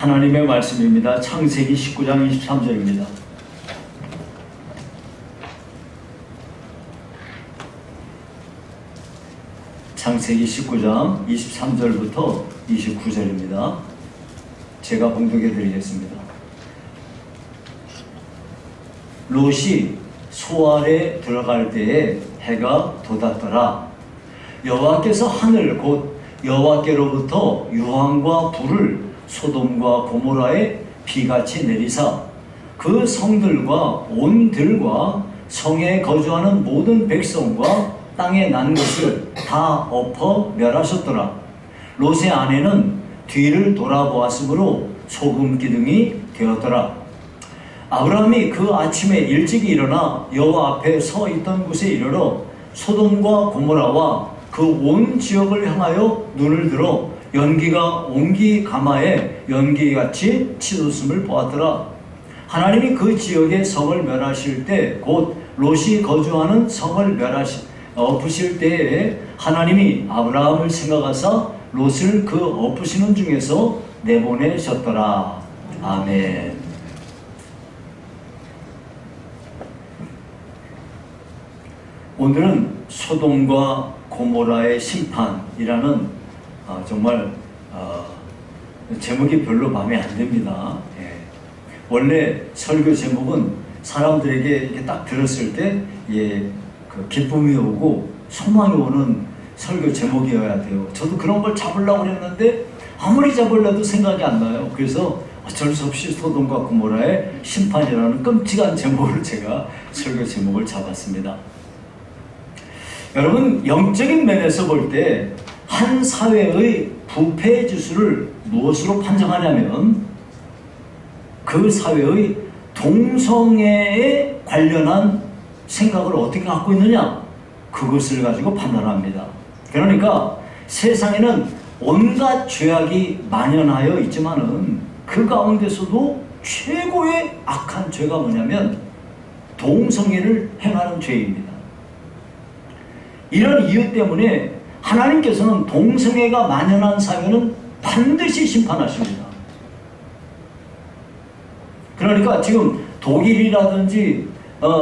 하나님의 말씀입니다. 창세기 19장 23절입니다. 창세기 19장 23절부터 29절입니다. 제가 봉독해 드리겠습니다. 롯이 소알에 들어갈 때에 해가 돋았더라. 여호와께서 하늘 곧 여호와께로부터 유황과 불을 소돔과 고모라에 비같이 내리사 그 성들과 온 들과 성에 거주하는 모든 백성과 땅에 난 것을 다 엎어 멸하셨더라. 롯의 아내는 뒤를 돌아보았으므로 소금 기둥이 되었더라. 아브라함이 그 아침에 일찍 일어나 여호와 앞에 서 있던 곳에 이르러 소돔과 고모라와 그 온 지역을 향하여 눈을 들어 연기가 온기 가마에 연기같이 치솟음을 보았더라. 하나님이 그 지역의 성을 멸하실 때 곧 롯이 거주하는 성을 엎으실 때에 하나님이 아브라함을 생각하사 롯을 그 엎으시는 중에서 내보내셨더라. 아멘. 오늘은 소돔과 고모라의 심판이라는 정말 제목이 별로 마음에 안 듭니다. 예. 원래 설교 제목은 사람들에게 이렇게 딱 들었을 때 그 기쁨이 오고 소망이 오는 설교 제목이어야 돼요. 저도 그런 걸 잡으려고 했는데 아무리 잡으려도 생각이 안 나요. 그래서 어쩔 수 없이 소돔과 고모라의 심판이라는 끔찍한 제목을 제가 설교 제목을 잡았습니다. 여러분, 영적인 면에서 볼 때 한 사회의 부패 지수를 무엇으로 판정하냐면 그 사회의 동성애에 관련한 생각을 어떻게 갖고 있느냐, 그것을 가지고 판단합니다. 그러니까 세상에는 온갖 죄악이 만연하여 있지만은 그 가운데서도 최고의 악한 죄가 뭐냐면 동성애를 행하는 죄입니다. 이런 이유 때문에 하나님께서는 동성애가 만연한 사회는 반드시 심판하십니다. 그러니까 지금 독일이라든지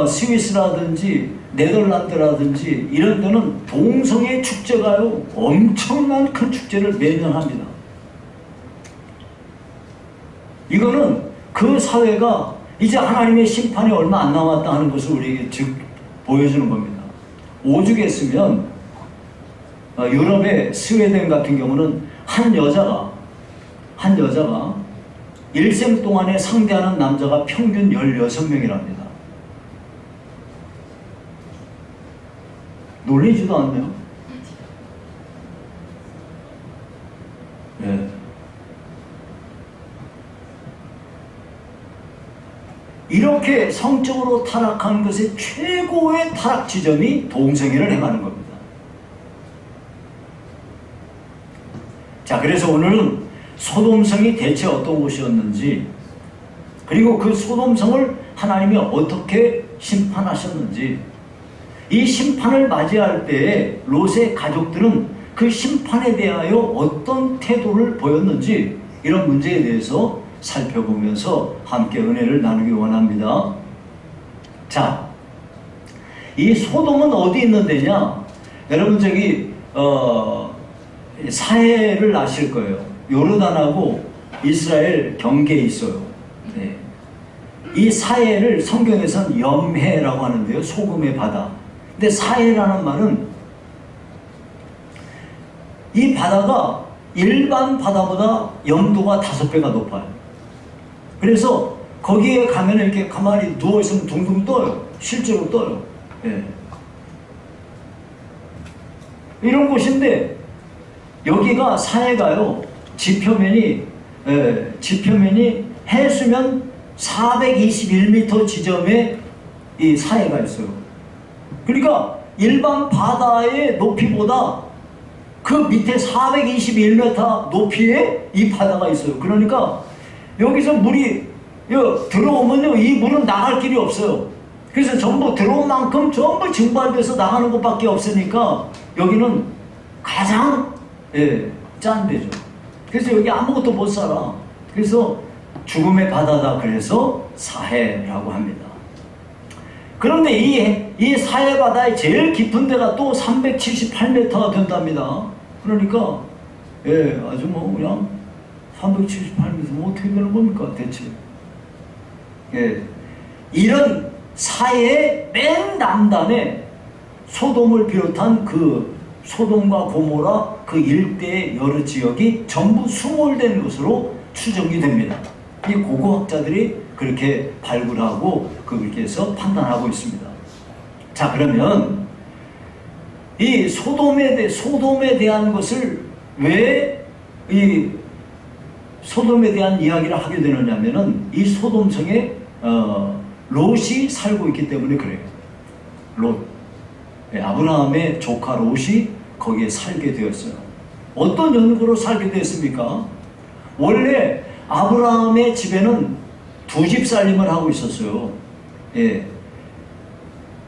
스위스라든지 네덜란드라든지 이런 데는 동성애 축제가요, 엄청난 큰 축제를 매년 합니다. 이거는 그 사회가 이제 하나님의 심판이 얼마 안 남았다 하는 것을 우리에게 보여주는 겁니다. 오죽했으면 유럽의 스웨덴 같은 경우는 한 여자가 일생 동안에 상대하는 남자가 평균 16명이랍니다. 놀리지도 않네요. 네. 이렇게 성적으로 타락한 것의 최고의 타락 지점이 동성애를 행하는 겁니다. 자, 그래서 오늘은 소돔성이 대체 어떤 곳이었는지, 그리고 그 소돔성을 하나님이 어떻게 심판하셨는지, 이 심판을 맞이할 때에 롯의 가족들은 그 심판에 대하여 어떤 태도를 보였는지, 이런 문제에 대해서 살펴보면서 함께 은혜를 나누기 원합니다. 자, 이 소돔은 어디 있는 데냐? 여러분 저기 사해를 아실 거예요. 요르단하고 이스라엘 경계에 있어요. 네. 이 사해를 성경에서는 염해라고 하는데요, 소금의 바다. 근데 사해라는 말은 이 바다가 일반 바다보다 염도가 5배가 높아요. 그래서 거기에 가면 이렇게 가만히 누워있으면 둥둥 떠요. 실제로 떠요. 예. 이런 곳인데 여기가 사해가요, 지표면이 해수면 421m 지점에 이 사해가 있어요. 그러니까 일반 바다의 높이보다 그 밑에 421m 높이에 이 바다가 있어요. 그러니까 여기서 물이 들어오면요, 이 물은 나갈 길이 없어요. 그래서 전부 들어온 만큼 전부 증발돼서 나가는 것밖에 없으니까 여기는 가장 짠 데죠. 그래서 여기 아무것도 못 살아. 그래서 죽음의 바다다 그래서 사해라고 합니다. 그런데 이 사해 바다의 제일 깊은 데가 또 378m가 된답니다. 그러니까 아주 뭐 그냥 378m 어떻게 되는 겁니까 대체? 이런 사해의 맨 남단에 소돔을 비롯한 그 소돔과 고모라 그 일대의 여러 지역이 전부 수몰된 것으로 추정이 됩니다. 이 고고학자들이 그렇게 발굴하고 그렇게 해서 판단하고 있습니다. 자, 그러면 이 소돔에 대한 것을 왜 이 소돔에 대한 이야기를 하게 되느냐면은 이 소돔성에 롯이 살고 있기 때문에 그래요. 롯. 아브라함의 조카 롯이 거기에 살게 되었어요. 어떤 연고로 살게 됐습니까? 원래 아브라함의 집에는 두 집 살림을 하고 있었어요.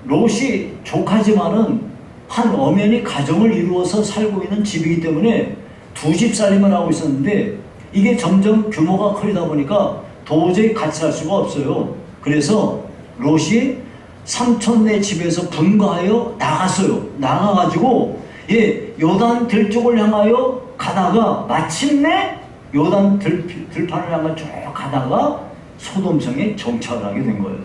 롯이 조카지만은 한 엄연히 가정을 이루어서 살고 있는 집이기 때문에 두 집 살림을 하고 있었는데 이게 점점 규모가 커지다 보니까 도저히 같이 살 수가 없어요. 그래서 롯이 삼촌네 집에서 분가하여 나갔어요. 나가가지고 요단 들쪽을 향하여 가다가 마침내 요단 들판을 향해 쭉 가다가 소돔성에 정착을 하게 된 거예요.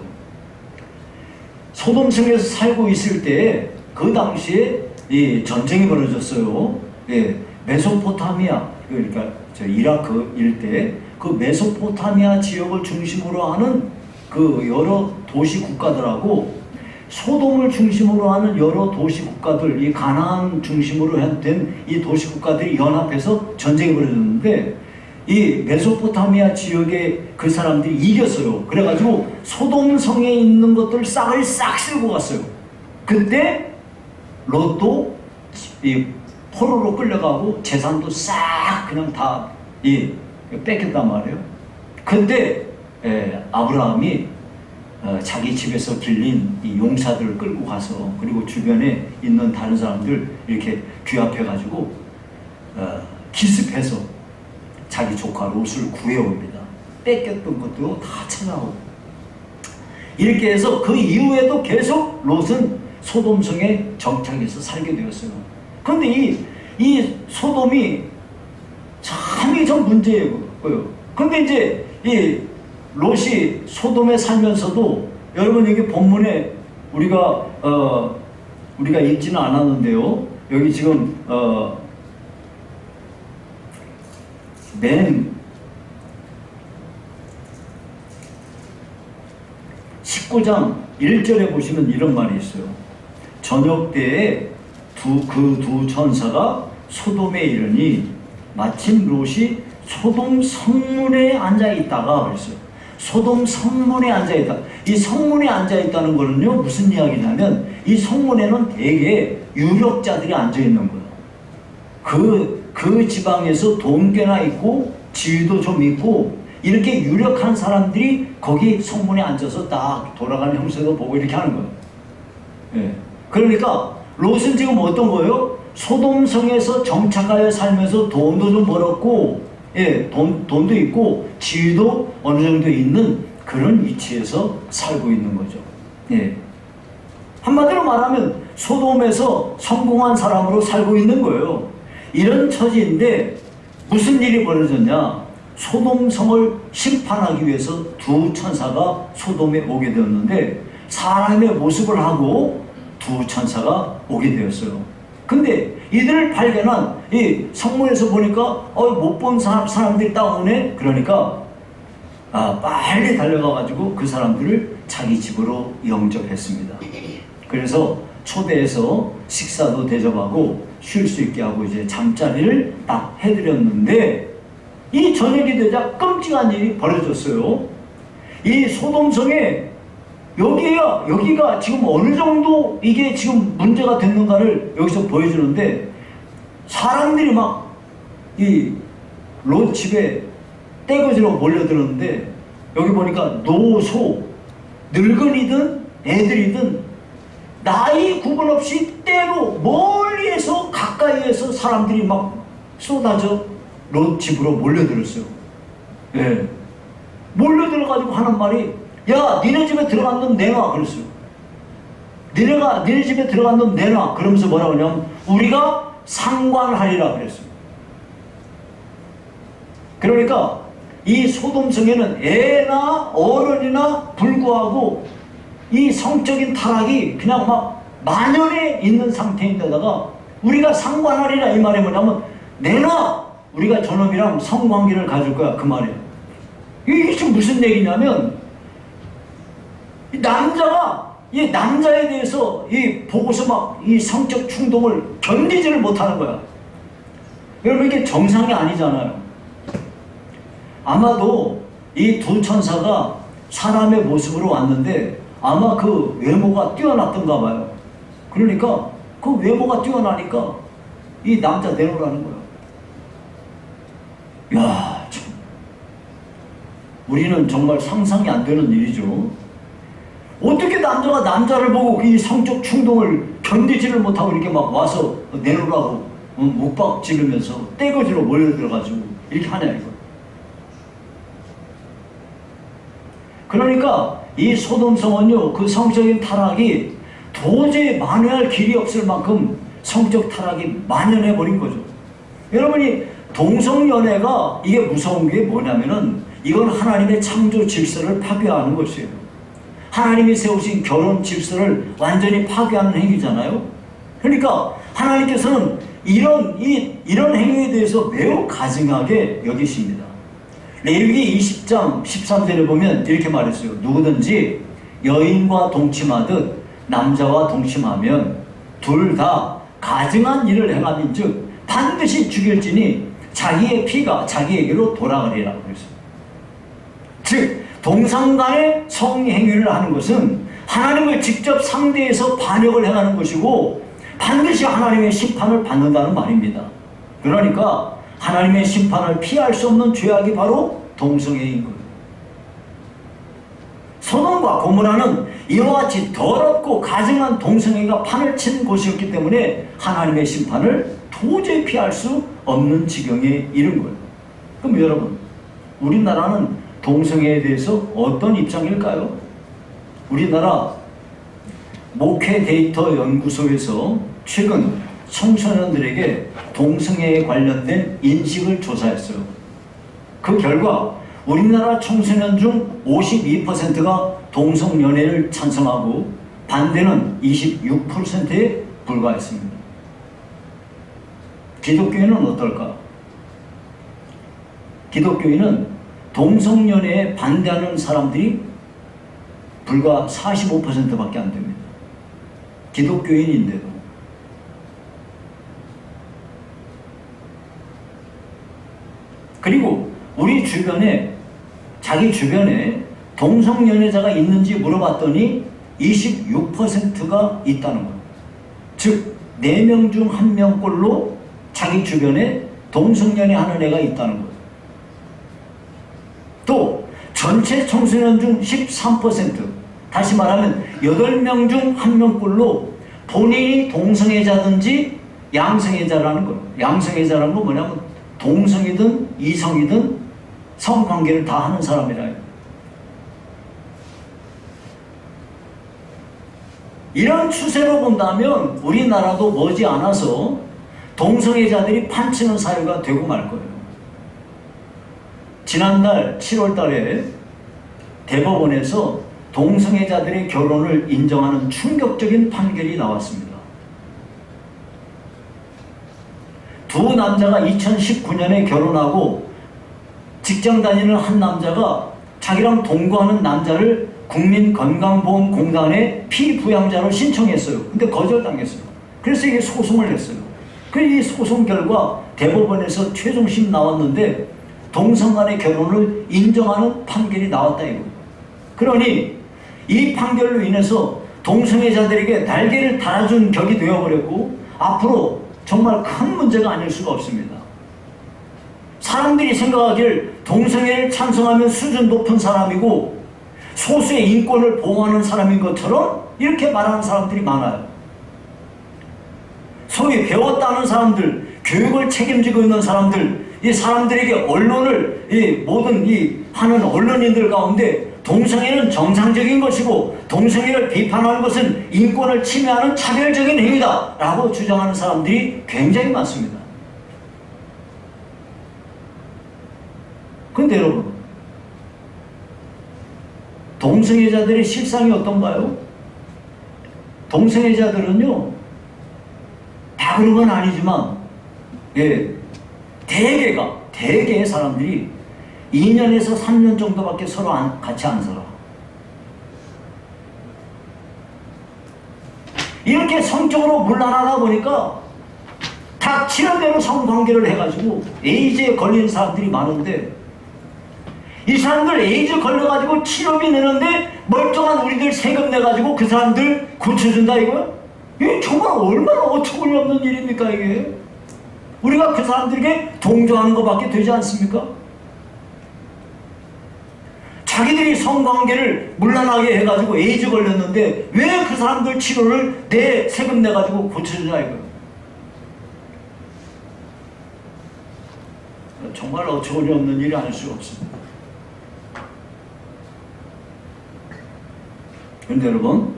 소돔성에서 살고 있을 때 그 당시에 전쟁이 벌어졌어요. 메소포타미아, 그러니까 이라크 일대 그 메소포타미아 지역을 중심으로 하는 그 여러 도시 국가들하고 소돔을 중심으로 하는 여러 도시 국가들, 이 가나안 중심으로 된 이 도시 국가들이 연합해서 전쟁이 벌어졌는데 이 메소포타미아 지역의 그 사람들이 이겼어요. 그래가지고 소돔성에 있는 것들 싹을 싹 쓸고 갔어요. 그때 롯도 이 포로로 끌려가고 재산도 싹 그냥 다 뺏겼단 말이에요. 근데 아브라함이 자기 집에서 길린 이 용사들을 끌고 가서 그리고 주변에 있는 다른 사람들 이렇게 규합해가지고 기습해서 자기 조카 롯을 구해옵니다. 뺏겼던 것도 다 찾아오고 이렇게 해서 그 이후에도 계속 롯은 소돔성에 정착해서 살게 되었어요. 그런데 이 소돔이 참이 좀 문제예요. 근데 이제 이 롯이 소돔에 살면서도 여러분 여기 본문에 우리가 읽지는 않았는데요. 여기 지금 맨 19장 1절에 보시면 이런 말이 있어요. 저녁 때에 그 두 천사가 소돔에 이르니 마침 롯이 소돔 성문에 앉아 있다가 그랬어요. 소돔 성문에 앉아 있다. 이 성문에 앉아 있다는 거는요 무슨 이야기냐면 이 성문에는 대개 유력자들이 앉아 있는 거예요. 그 지방에서 돈 꽤나 있고 지위도 좀 있고 이렇게 유력한 사람들이 거기 성문에 앉아서 딱 돌아가는 형세도 보고 이렇게 하는 거예요. 그러니까 롯은 지금 어떤 거예요? 소돔성에서 정착하여 살면서 돈도 좀 벌었고 돈도 있고 지위도 어느 정도 있는 그런 위치에서 살고 있는 거죠. 한마디로 말하면 소돔에서 성공한 사람으로 살고 있는 거예요. 이런 처지인데 무슨 일이 벌어졌냐? 소돔성을 심판하기 위해서 두 천사가 소돔에 오게 되었는데 사람의 모습을 하고 두 천사가 오게 되었어요. 근데 이들을 발견한 이 성문에서 보니까 못 본 사람들이 딱 오네. 그러니까 빨리 달려가가지고 그 사람들을 자기 집으로 영접했습니다. 그래서 초대해서 식사도 대접하고 쉴 수 있게 하고 이제 잠자리를 딱 해드렸는데 이 저녁이 되자 끔찍한 일이 벌어졌어요. 이 소돔성에 여기가 지금 어느 정도 이게 지금 문제가 됐는가를 여기서 보여주는데 사람들이 막 이 롯 집에 떼거지로 몰려들었는데 여기 보니까 노소, 늙은이든 애들이든 나이 구분 없이 때로 멀리에서 가까이에서 사람들이 막 쏟아져 롯 집으로 몰려들었어요. 예. 몰려들어가지고 하는 말이, 야, 니네 집에 들어간 놈 내놔. 그랬어요. 니네 집에 들어간 놈 내놔. 그러면서 뭐라고 하냐면, 우리가 상관하리라 그랬어요. 그러니까, 이 소돔성에는 애나 어른이나 불구하고 이 성적인 타락이 그냥 막 만연해 있는 상태인데다가 우리가 상관하리라 이 말이 뭐냐면 내놔! 우리가 저놈이랑 성관계를 가질 거야. 그 말이에요. 이게 지금 무슨 얘기냐면 이 남자가 이 남자에 대해서 이 보고서 막 이 성적 충동을 견디지를 못하는 거야. 여러분 이게 정상이 아니잖아요. 아마도 이 두 천사가 사람의 모습으로 왔는데 아마 그 외모가 뛰어났던가 봐요. 그러니까 그 외모가 뛰어나니까 이 남자 내놓으라는 거야. 야, 참. 우리는 정말 상상이 안 되는 일이죠. 어떻게 남자가 남자를 보고 이 성적 충동을 견디지를 못하고 이렇게 막 와서 내놓으라고 묵박 지르면서 떼거지로 몰려들어가지고 이렇게 하냐 이거. 그러니까 이 소돔성은요, 그 성적인 타락이 도저히 만회할 길이 없을 만큼 성적 타락이 만연해 버린 거죠. 여러분이 동성연애가 이게 무서운 게 뭐냐면은 이건 하나님의 창조 질서를 파괴하는 것이에요. 하나님이 세우신 결혼 질서를 완전히 파괴하는 행위잖아요. 그러니까 하나님께서는 이런 행위에 대해서 매우 가증하게 여기십니다. 레위기 20장 13절에 보면 이렇게 말했어요. 누구든지 여인과 동침하듯 남자와 동침하면 둘 다 가증한 일을 행함인즉 반드시 죽일지니 자기의 피가 자기에게로 돌아가리라 그랬어요. 즉 동성간의 성행위를 하는 것은 하나님을 직접 상대해서 반역을 행하는 것이고 반드시 하나님의 심판을 받는다는 말입니다. 그러니까 하나님의 심판을 피할 수 없는 죄악이 바로 동성애인 거예요. 소돔과 고모라는 이와 같이 더럽고 가증한 동성애가 판을 친 곳이었기 때문에 하나님의 심판을 도저히 피할 수 없는 지경에 이른 거예요. 그럼 여러분, 우리나라는 동성애에 대해서 어떤 입장일까요? 우리나라 목회 데이터 연구소에서 최근 청소년들에게 동성애에 관련된 인식을 조사했어요. 그 결과 우리나라 청소년 중 52%가 동성연애를 찬성하고 반대는 26%에 불과했습니다. 기독교인은 어떨까? 기독교인은 동성연애에 반대하는 사람들이 불과 45%밖에 안 됩니다. 기독교인인데도. 그리고 우리 주변에, 자기 주변에 동성연애자가 있는지 물어봤더니 26%가 있다는 거예요. 즉 4명 중 1명꼴로 자기 주변에 동성연애 하는 애가 있다는 거예요. 또 전체 청소년 중 13%, 다시 말하면 8명 중 1명꼴로 본인이 동성애자든지 양성애자라는 거예요. 양성애자라는 건 뭐냐면 동성이든 이성이든 성관계를 다 하는 사람이라. 이런 추세로 본다면 우리나라도 머지않아서 동성애자들이 판치는 사회가 되고 말 거예요. 지난달 7월 달에 대법원에서 동성애자들의 결혼을 인정하는 충격적인 판결이 나왔습니다. 두 남자가 2019년에 결혼하고 직장 다니는 한 남자가 자기랑 동거하는 남자를 국민건강보험공단에 피부양자로 신청했어요. 근데 거절당했어요. 그래서 이게 소송을 냈어요. 이 소송 결과 대법원에서 최종심 나왔는데 동성 간의 결혼을 인정하는 판결이 나왔다 이거. 그러니 이 판결로 인해서 동성애자들에게 날개를 달아준 격이 되어버렸고 앞으로 정말 큰 문제가 아닐 수가 없습니다. 사람들이 생각하길 동성애를 찬성하면 수준 높은 사람이고 소수의 인권을 보호하는 사람인 것처럼 이렇게 말하는 사람들이 많아요. 소위 배웠다는 사람들, 교육을 책임지고 있는 사람들, 이 사람들에게 언론을 이 모든 이 하는 언론인들 가운데 동성애는 정상적인 것이고 동성애를 비판하는 것은 인권을 침해하는 차별적인 행위다 라고 주장하는 사람들이 굉장히 많습니다. 근데 여러분, 동성애자들의 실상이 어떤가요? 동성애자들은요, 다 그런 건 아니지만, 예, 대개의 사람들이 2년에서 3년 정도밖에 서로 같이 안 살아. 이렇게 성적으로 문란하다 보니까 닥치는 대로 성관계를 해가지고 에이즈에 걸린 사람들이 많은데, 이 사람들 에이즈 걸려가지고 치료비 내는데 멀쩡한 우리들 세금 내가지고 그 사람들 고쳐준다 이거야? 이게 정말 얼마나 어처구니 없는 일입니까 이게? 우리가 그 사람들에게 동조하는 것밖에 되지 않습니까? 자기들이 성관계를 문란하게 해가지고 에이즈 걸렸는데 왜 그 사람들 치료를 내 세금 내가지고 고쳐주냐 이거야? 정말 어처구니 없는 일이 아닐 수가 없습니다. 그런데 여러분,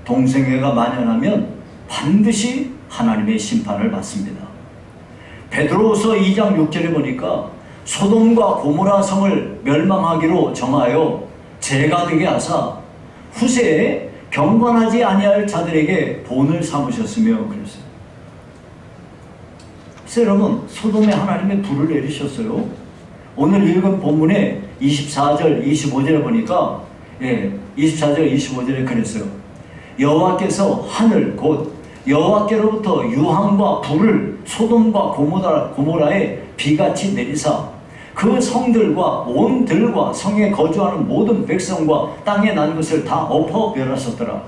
동성애가 만연하면 반드시 하나님의 심판을 받습니다. 베드로후서 2장 6절에 보니까 소돔과 고모라 성을 멸망하기로 정하여 죄가 되게 하사 후세에 경건하지 아니할 자들에게 본을 삼으셨으며 그랬어요. 그래서 여러분, 소돔에 하나님의 불을 내리셨어요. 오늘 읽은 본문에 24절 25절에 보니까 24절 25절에 그랬어요. 여호와께서 하늘 곧 여호와께로부터 유황과 불을 소돔과 고모라에 비같이 내리사 그 성들과 온 들과 성에 거주하는 모든 백성과 땅에 난 것을 다 엎어 멸하셨더라.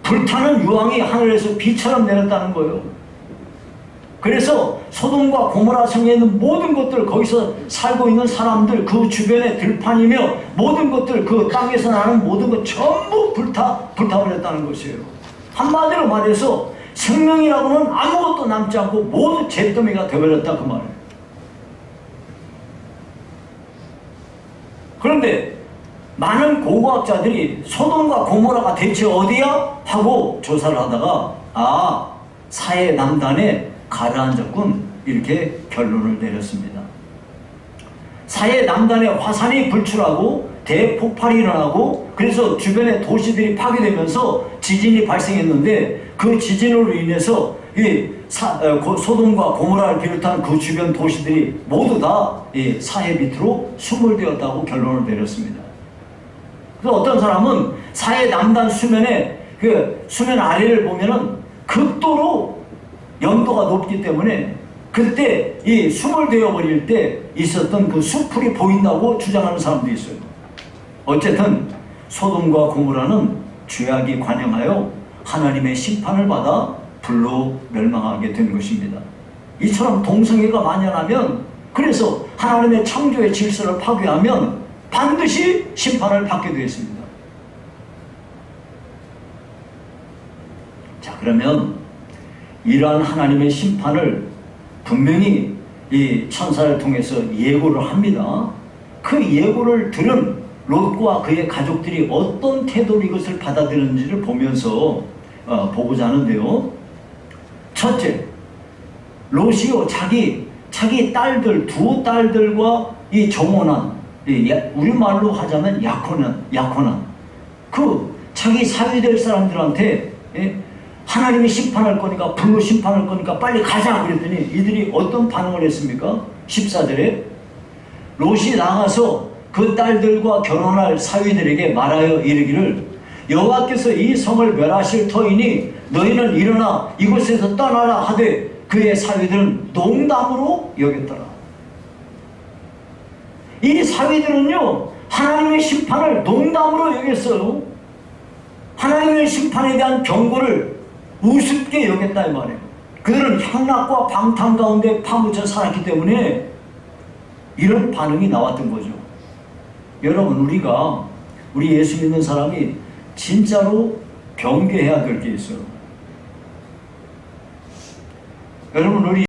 불타는 유황이 하늘에서 비처럼 내렸다는 거예요. 그래서 소돔과 고모라 성에 있는 모든 것들, 거기서 살고 있는 사람들, 그 주변의 들판이며 모든 것들, 그 땅에서 나는 모든 것 전부 불타버렸다는 것이에요. 한마디로 말해서 생명이라고는 아무것도 남지 않고 모두 잿더미가 되어버렸다 그 말이에요. 그런데 많은 고고학자들이 소돔과 고모라가 대체 어디야? 하고 조사를 하다가 사해 남단에 가라앉았군, 이렇게 결론을 내렸습니다. 사해 남단에 화산이 불출하고 대폭발이 일어나고 그래서 주변의 도시들이 파괴되면서 지진이 발생했는데 그 지진으로 인해서 소돔과 고모라를 비롯한 그 주변 도시들이 모두 다 사해 밑으로 수몰되었다고 결론을 내렸습니다. 그래서 어떤 사람은 사해 남단 수면에 그 수면 아래를 보면은 극도로 염도가 높기 때문에 그때 이 수몰되어 버릴 때 있었던 그 수풀이 보인다고 주장하는 사람도 있어요. 어쨌든 소돔과 고모라는 죄악이 관영하여 하나님의 심판을 받아 불로 멸망하게 된 것입니다. 이처럼 동성애가 만연하면, 그래서 하나님의 창조의 질서를 파괴하면 반드시 심판을 받게 되어 있습니다. 자, 그러면 이러한 하나님의 심판을 분명히 이 천사를 통해서 예고를 합니다. 그 예고를 들은 롯과 그의 가족들이 어떤 태도로 이것을 받아들였는지를 보면서 보고자 하는데요. 첫째, 롯이요 자기 딸들, 두 딸들과 이 정혼한, 우리말로 하자면 약혼한 그 자기 사위될 사람들한테 하나님이 심판할 거니까, 불로 심판할 거니까 빨리 가자 그랬더니 이들이 어떤 반응을 했습니까? 14절에 롯이 나가서 그 딸들과 결혼할 사위들에게 말하여 이르기를 여호와께서 이 성을 멸하실 터이니 너희는 일어나 이곳에서 떠나라 하되 그의 사위들은 농담으로 여겼더라. 이 사위들은요, 하나님의 심판을 농담으로 여겼어요. 하나님의 심판에 대한 경고를 우습게 여겼다 이 말이에요. 그들은 향락과 방탕 가운데 파묻혀 살았기 때문에 이런 반응이 나왔던 거죠. 여러분, 우리 예수 믿는 사람이 진짜로 경계해야 될 게 있어요. 여러분 우리